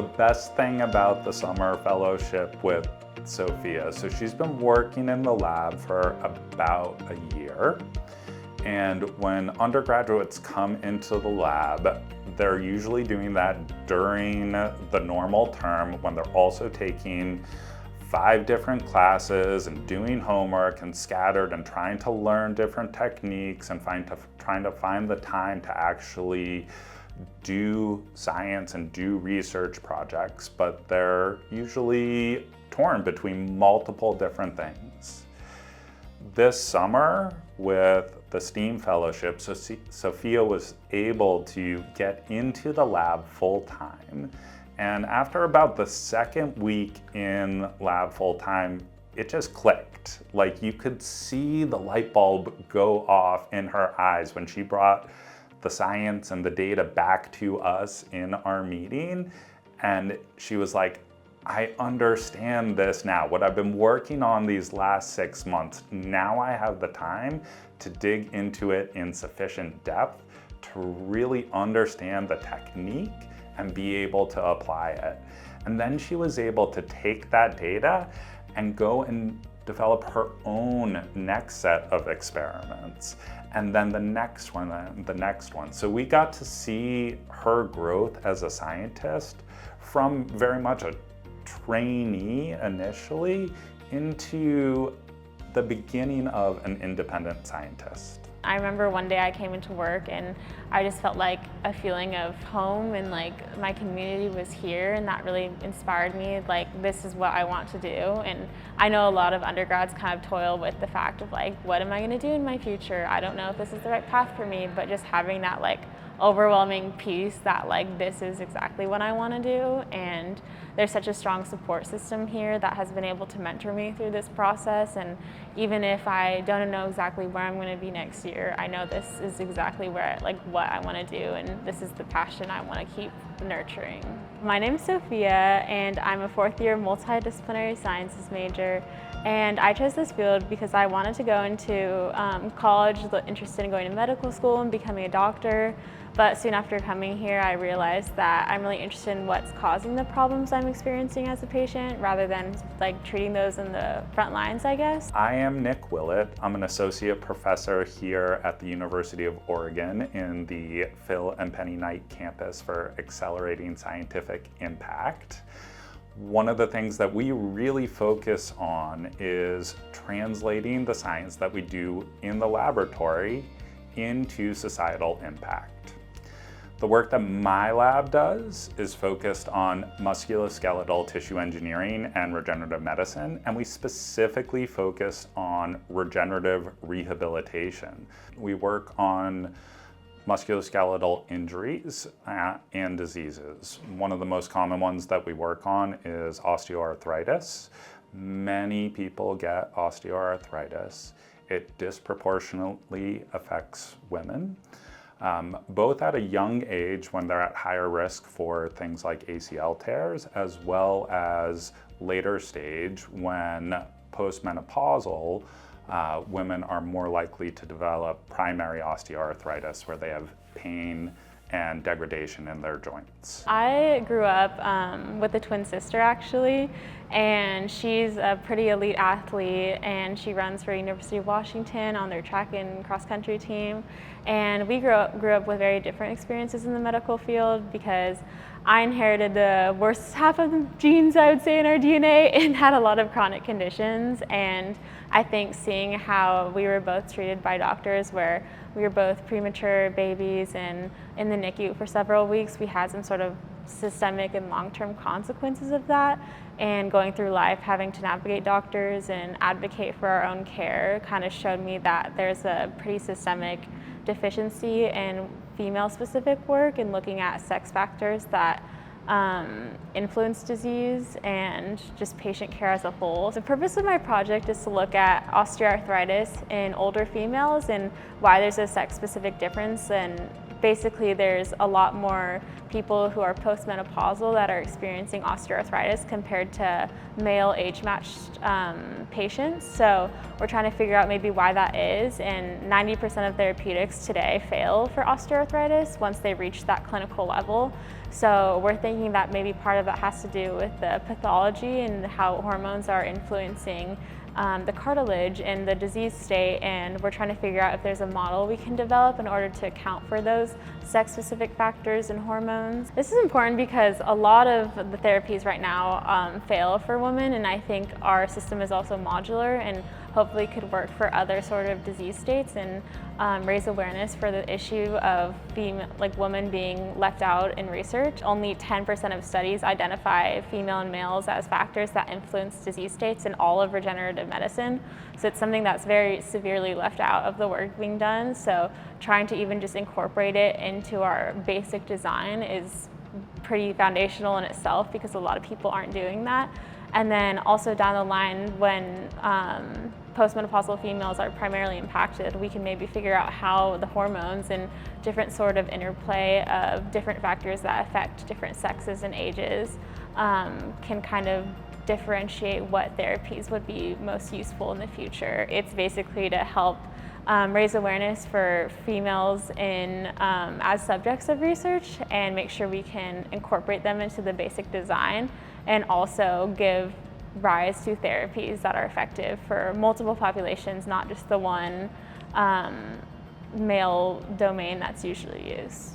the best thing about the summer fellowship with Sophia, so she's been working in the lab for about a year. And when undergraduates come into the lab, they're usually doing that during the normal term when they're also taking 5 different classes and doing homework and scattered and trying to learn different techniques and trying to find the time to actually do science and do research projects, but they're usually torn between multiple different things. This summer with the STEAM fellowship, so Sophia was able to get into the lab full time. And after about the second week in lab full time, it just clicked. Like you could see the light bulb go off in her eyes when she brought the science and the data back to us in our meeting. And she was like, I understand this now. What I've been working on these last 6 months, now I have the time to dig into it in sufficient depth to really understand the technique and be able to apply it. And then she was able to take that data and go and develop her own next set of experiments. And then the next one, and the next one. So we got to see her growth as a scientist from very much a trainee initially into the beginning of an independent scientist. I remember one day I came into work and I just felt like a feeling of home and like my community was here, and that really inspired me. Like, this is what I want to do. And I know a lot of undergrads kind of toil with the fact of like, what am I going to do in my future? I don't know if this is the right path for me, but just having that like overwhelming piece that like this is exactly what I want to do. And there's such a strong support system here that has been able to mentor me through this process. And even if I don't know exactly where I'm going to be next year, I know this is exactly where like what I want to do, and this is the passion I want to keep nurturing. My name is Sophia, and I'm a 4th year multidisciplinary sciences major. And I chose this field because I wanted to go into college, interested in going to medical school and becoming a doctor. But soon after coming here, I realized that I'm really interested in what's causing the problems I'm experiencing as a patient, rather than like treating those in the front lines, I guess. I am Nick Willett. I'm an associate professor here at the University of Oregon in the Phil and Penny Knight campus for accelerating scientific impact. One of the things that we really focus on is translating the science that we do in the laboratory into societal impact. The work that my lab does is focused on musculoskeletal tissue engineering and regenerative medicine, and we specifically focus on regenerative rehabilitation. We work on musculoskeletal injuries and diseases. One of the most common ones that we work on is osteoarthritis. Many people get osteoarthritis. It disproportionately affects women, both at a young age when they're at higher risk for things like ACL tears, as well as later stage when postmenopausal women are more likely to develop primary osteoarthritis, where they have pain and degradation in their joints. I grew up with a twin sister actually, and she's a pretty elite athlete, and she runs for University of Washington on their track and cross country team. And we grew up with very different experiences in the medical field, because I inherited the worst half of the genes, I would say, in our DNA, and had a lot of chronic conditions. And I think seeing how we were both treated by doctors, where we were both premature babies and in the NICU for several weeks, we had some sort of systemic and long-term consequences of that. And going through life having to navigate doctors and advocate for our own care kind of showed me that there's a pretty systemic deficiency in female-specific work and looking at sex factors that influence disease and just patient care as a whole. The purpose of my project is to look at osteoarthritis in older females and why there's a sex-specific difference. And basically there's a lot more people who are postmenopausal that are experiencing osteoarthritis compared to male age-matched patients. So we're trying to figure out maybe why that is, and 90% of therapeutics today fail for osteoarthritis once they reach that clinical level. So we're thinking that maybe part of that has to do with the pathology and how hormones are influencing the cartilage and the disease state, and we're trying to figure out if there's a model we can develop in order to account for those sex-specific factors and hormones. This is important because a lot of the therapies right now fail for women, and I think our system is also modular and hopefully could work for other sort of disease states and raise awareness for the issue of women being left out in research. Only 10% of studies identify female and males as factors that influence disease states in all of regenerative medicine. So it's something that's very severely left out of the work being done. So trying to even just incorporate it into our basic design is pretty foundational in itself because a lot of people aren't doing that. And then also down the line, when postmenopausal females are primarily impacted, we can maybe figure out how the hormones and different sort of interplay of different factors that affect different sexes and ages can kind of differentiate what therapies would be most useful in the future. It's basically to help raise awareness for females in as subjects of research and make sure we can incorporate them into the basic design, and also give rise to therapies that are effective for multiple populations, not just the one male domain that's usually used.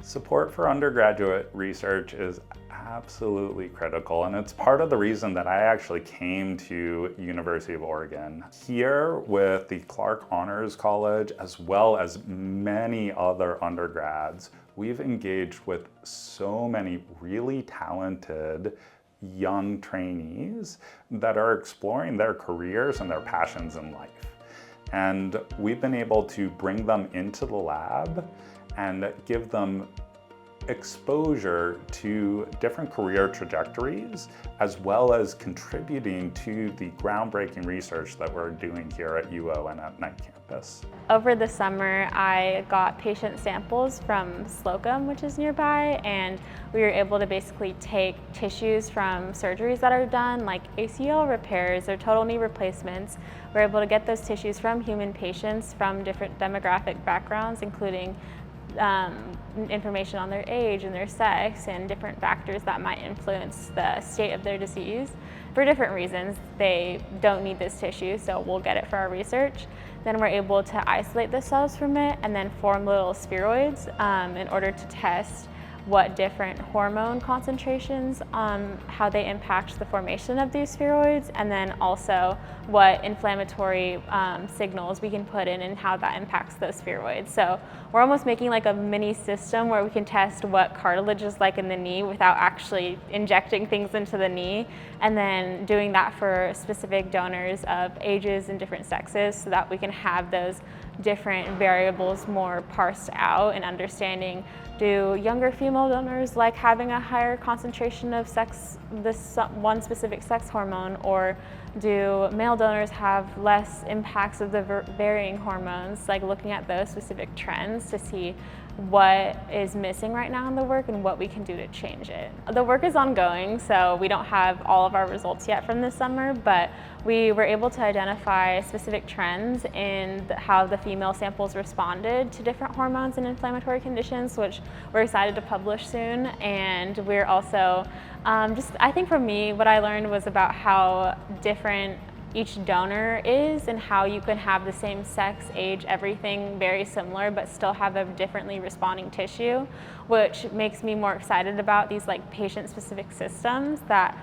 Support for undergraduate research is absolutely critical, and it's part of the reason that I actually came to University of Oregon. Here with the Clark Honors College, as well as many other undergrads, we've engaged with so many really talented young trainees that are exploring their careers and their passions in life. And we've been able to bring them into the lab and give them exposure to different career trajectories, as well as contributing to the groundbreaking research that we're doing here at UO and at Knight campus. Over the summer, I got patient samples from Slocum, which is nearby, and we were able to basically take tissues from surgeries that are done, like ACL repairs or total knee replacements. We're able to get those tissues from human patients from different demographic backgrounds, including information on their age and their sex and different factors that might influence the state of their disease. For different reasons, they don't need this tissue, so we'll get it for our research. Then we're able to isolate the cells from it and then form little spheroids in order to test what different hormone concentrations, how they impact the formation of these spheroids, and then also what inflammatory signals we can put in and how that impacts those spheroids. So we're almost making like a mini system where we can test what cartilage is like in the knee without actually injecting things into the knee, and then doing that for specific donors of ages and different sexes so that we can have those different variables more parsed out and understanding, do younger female donors like having a higher concentration of this one specific sex hormone, or do male donors have less impacts of the varying hormones, like looking at those specific trends to see what is missing right now in the work and what we can do to change it. The work is ongoing, so we don't have all of our results yet from this summer, but we were able to identify specific trends in how the female samples responded to different hormones and inflammatory conditions, which we're excited to publish soon. And we're also, I think for me, what I learned was about how different each donor is and how you can have the same sex, age, everything very similar, but still have a differently responding tissue, which makes me more excited about these like patient-specific systems that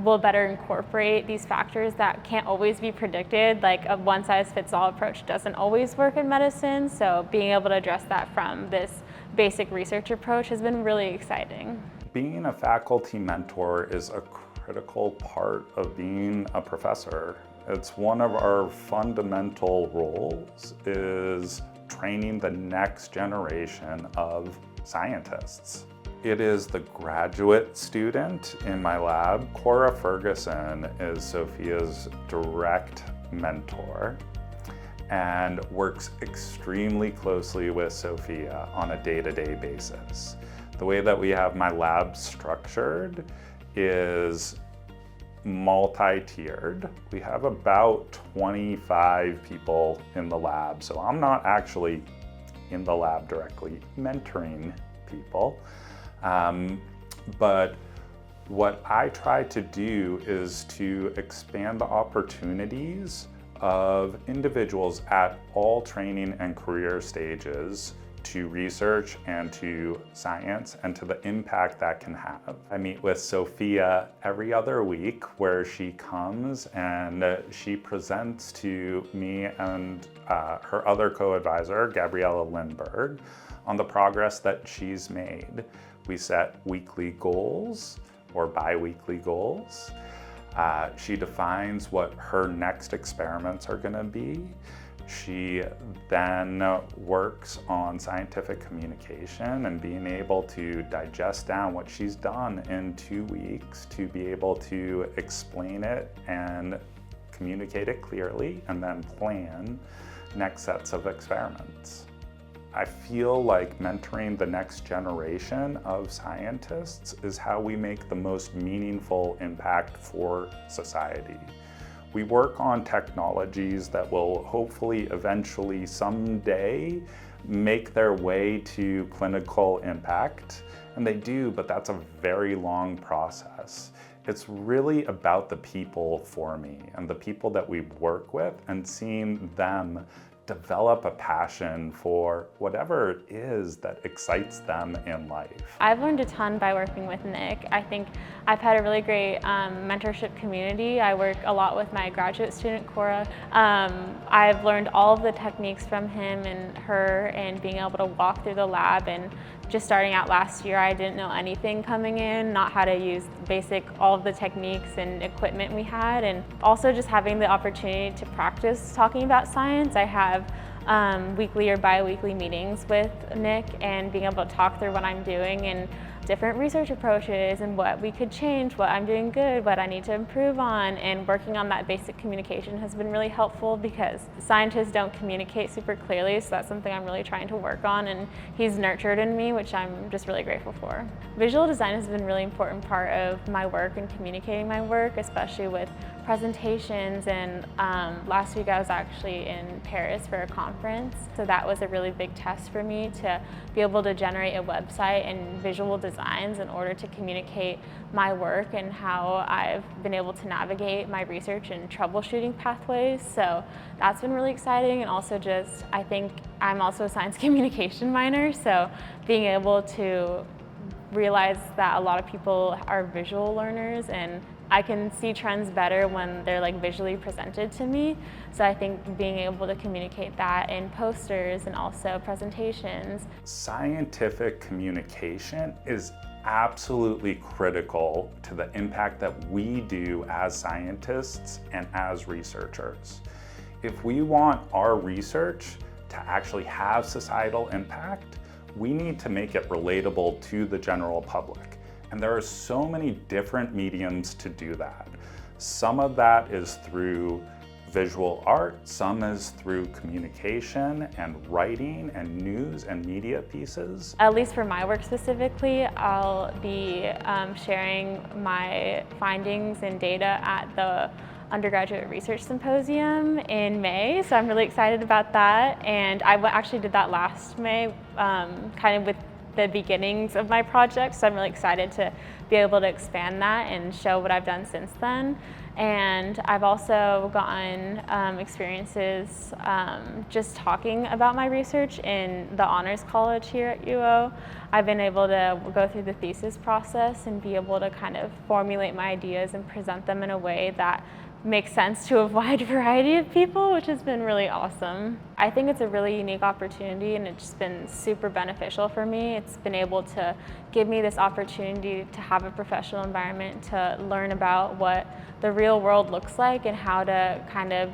will better incorporate these factors that can't always be predicted. Like a one-size-fits-all approach doesn't always work in medicine, so being able to address that from this basic research approach has been really exciting. Being a faculty mentor is a critical part of being a professor. It's one of our fundamental roles, is training the next generation of scientists. It is the graduate student in my lab. Cora Ferguson is Sophia's direct mentor and works extremely closely with Sophia on a day-to-day basis. The way that we have my lab structured is multi-tiered. We have about 25 people in the lab, so I'm not actually in the lab directly mentoring people. But what I try to do is to expand the opportunities of individuals at all training and career stages to research and to science and to the impact that can have. I meet with Sophia every other week where she comes and she presents to me and her other co-advisor, Gabriella Lindberg, on the progress that she's made. We set weekly goals or bi-weekly goals. She defines what her next experiments are going to be. She then works on scientific communication and being able to digest down what she's done in 2 weeks to be able to explain it and communicate it clearly and then plan next sets of experiments. I feel like mentoring the next generation of scientists is how we make the most meaningful impact for society. We work on technologies that will hopefully eventually someday make their way to clinical impact, and they do, but that's a very long process. It's really about the people for me and the people that we work with and seeing them develop a passion for whatever it is that excites them in life. I've learned a ton by working with Nick. I think I've had a really great mentorship community. I work a lot with my graduate student, Cora. I've learned all of the techniques from him and her and being able to walk through the lab. And just starting out last year, I didn't know anything coming in, not how to use all of the techniques and equipment we had, and also just having the opportunity to practice talking about science. I have weekly or bi-weekly meetings with Nick and being able to talk through what I'm doing and different research approaches and what we could change, what I'm doing good, what I need to improve on, and working on that basic communication has been really helpful because scientists don't communicate super clearly, so that's something I'm really trying to work on, and he's nurtured in me, which I'm just really grateful for. Visual design has been a really important part of my work and communicating my work, especially with presentations, and last week I was actually in Paris for a conference, so that was a really big test for me to be able to generate a website and visual designs in order to communicate my work and how I've been able to navigate my research and troubleshooting pathways. So that's been really exciting, and also just, I think I'm also a science communication minor, so being able to realize that a lot of people are visual learners, and I can see trends better when they're visually presented to me. So I think being able to communicate that in posters and also presentations. Scientific communication is absolutely critical to the impact that we do as scientists and as researchers. If we want our research to actually have societal impact, we need to make it relatable to the general public. And there are so many different mediums to do that. Some of that is through visual art, some is through communication and writing and news and media pieces. At least for my work specifically, I'll be sharing my findings and data at the Undergraduate Research Symposium in May, so I'm really excited about that. And I actually did that last May, kind of with the beginnings of my project, so I'm really excited to be able to expand that and show what I've done since then. And I've also gotten experiences just talking about my research in the Honors College here at UO. I've been able to go through the thesis process and be able to kind of formulate my ideas and present them in a way that makes sense to a wide variety of people, which has been really awesome. I think it's a really unique opportunity, and it's just been super beneficial for me. It's been able to give me this opportunity to have a professional environment, to learn about what the real world looks like and how to kind of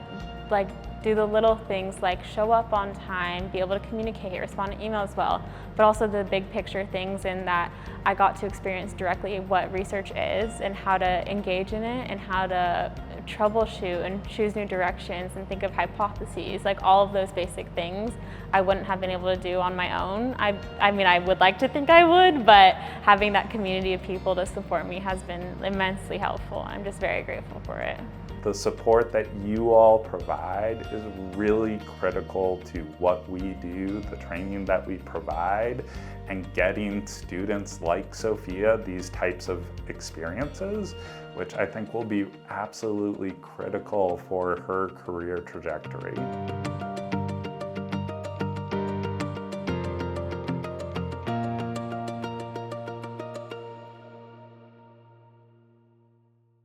do the little things like show up on time, be able to communicate, respond to emails well, but also the big picture things in that I got to experience directly what research is and how to engage in it and how to troubleshoot and choose new directions and think of hypotheses, like all of those basic things I wouldn't have been able to do on my own. I mean, I would like to think I would, but having that community of people to support me has been immensely helpful. I'm just very grateful for it. The support that you all provide is really critical to what we do, the training that we provide, and getting students like Sophia these types of experiences, which I think will be absolutely critical for her career trajectory.